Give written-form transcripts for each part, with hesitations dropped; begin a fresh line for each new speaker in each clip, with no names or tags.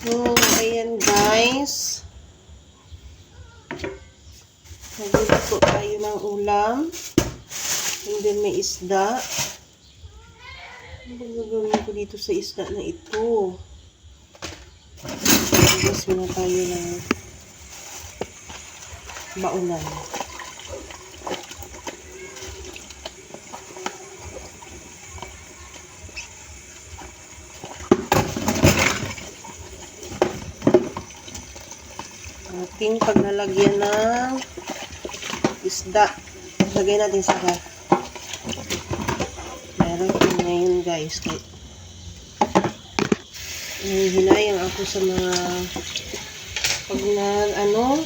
So, ayan guys. Nagluluto tayo ng ulam. And then may isda. Ano bang gagawin ko dito sa isda na ito? Tapos muna tayo ng baunan. Ating paglalagyan ng isda. Lagay natin sa meron ko ngayon guys. Hinayang ako sa mga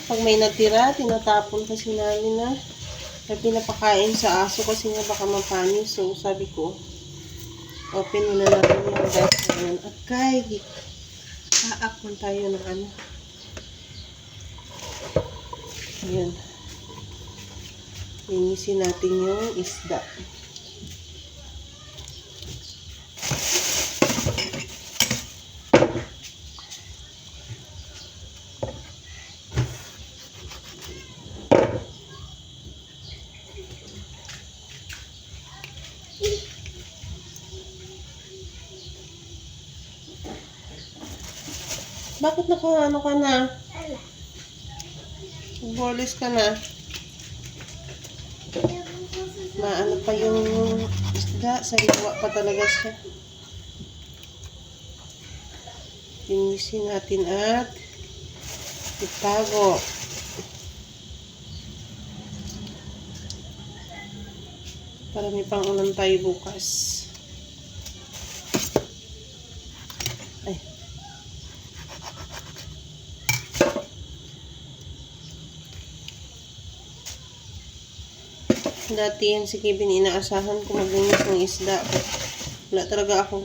pag may natira, tinatapon kasi namin na pinapakain sa aso kasi nga baka mapanis. So sabi ko, open muna natin yung guys ngayon. At kay aakon tayo ng ayan. Linisin natin yung isda. Bakit ka na? Bolis ka na. Maano pa yung isda. Sariwa pa talaga siya. Linisin natin at itago. Para may pang-ulam tayo bukas. Ay. Dati yan si Kevin, inaasahan ko maglinis ng isda. Wala talaga akong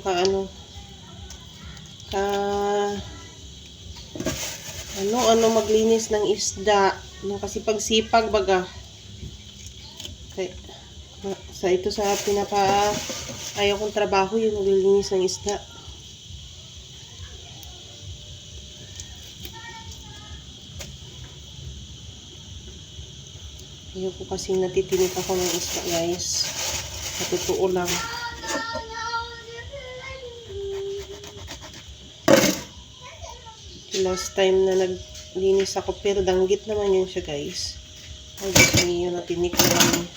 maglinis ng isda. Kasi pagsipag baga. Sa ayaw kong trabaho yung maglinis ng isda. Ayaw ko kasi natitinik ako ng isda guys. Sa totoo lang. Last time na naglinis ako, pero danggit naman yun siya guys. Ay, gusto niyo natinik na lang.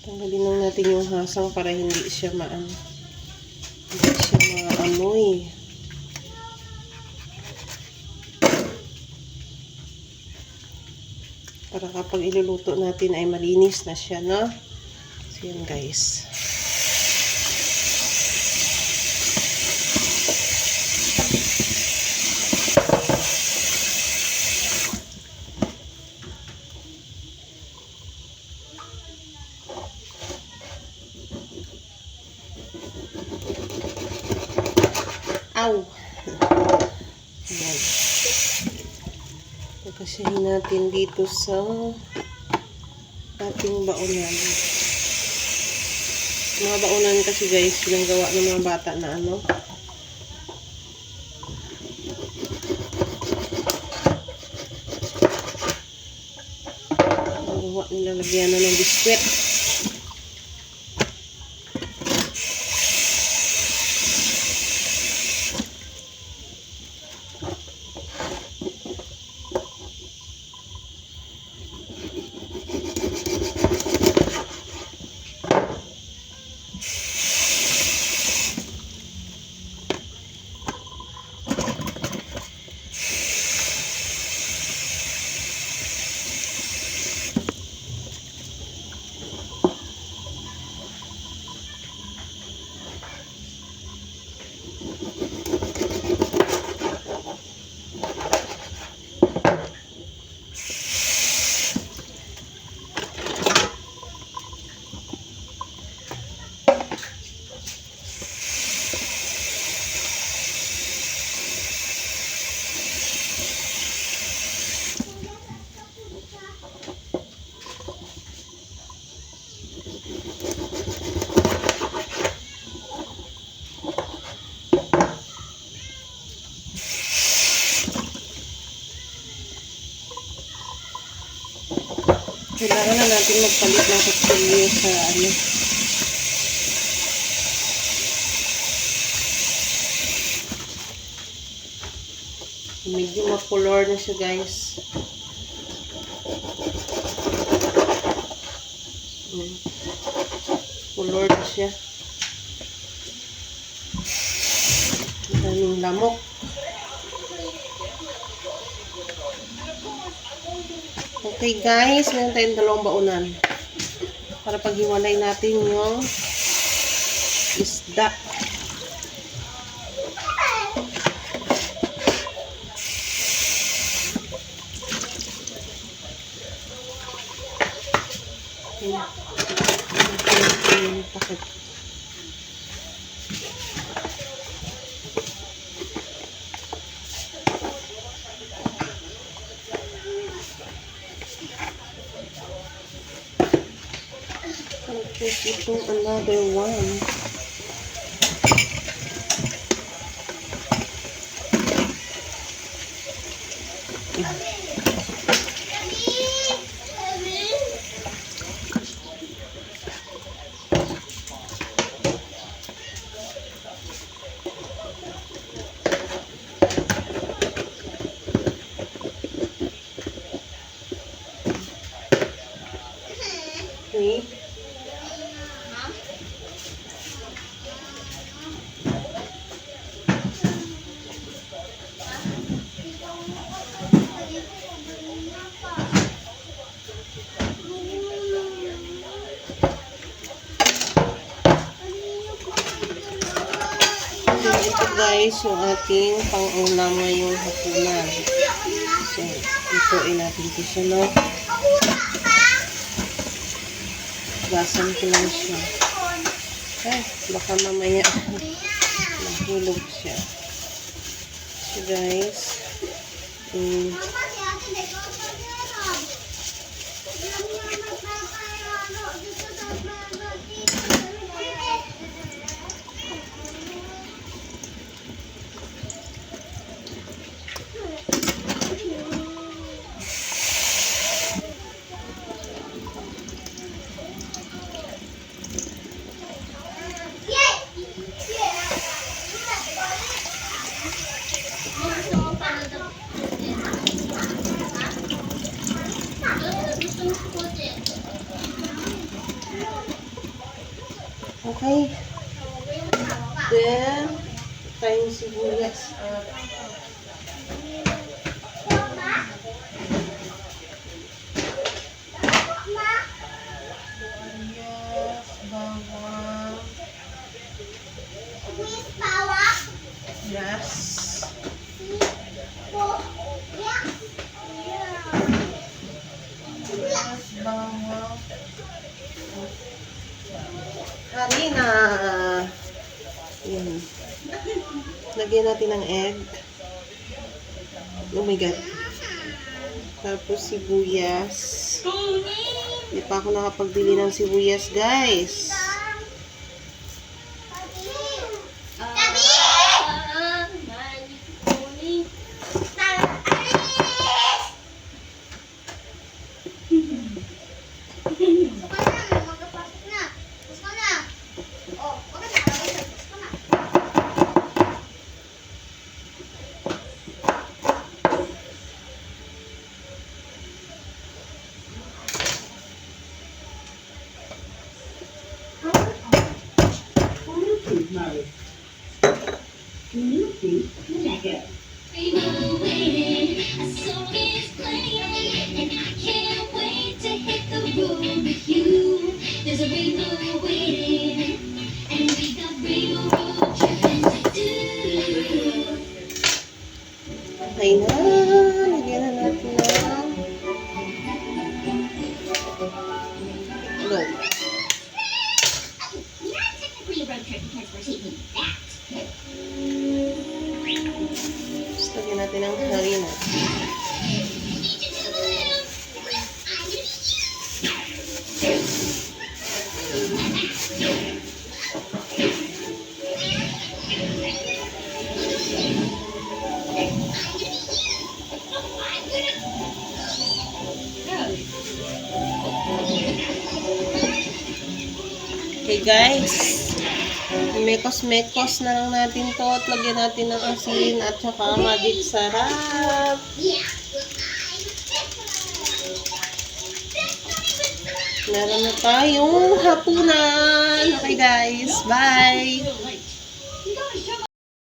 Tanggalin lang natin yung hasang para hindi siya maamoy. Para kapag iluluto natin ay malinis na siya, no? So, yan guys. Ow! Yan. Pagkasihin natin dito sa ating baunan. Mga baunan kasi guys, pinanggawa ng mga bata na pinanggawa nila, lagyan na ng biskwit. Nagpalit ng kutsilyo sa ano. Medyo makulor na siya, guys. Kulor na siya. Daming lamok. Okay, guys. Meron tayong dalawang baunan. Para paghiwalay natin yung isda. Takot. Tapos itong another one. Okay. Ito guys, yung ating pang-ulam ngayong hapunan. So, ituin natin ito siya, no? Gasan ko lang siya. Ay, baka mamaya mahulog siya. So guys, okay. Then, tayong sibuyas. Bawang. Yes. Bawang. Harina. Yan. Lagyan natin ng egg. Oh my God. Tapos sibuyas. Hindi pa ako nakapagbili ng sibuyas, guys. Okay na. Lagyan na natin ng itlog. Tapos lagyan natin ng harina. guys. Mekos-mekos na lang natin to at lagyan natin ng asin at saka magic sarap. Meron na tayong hapunan. Okay guys, bye!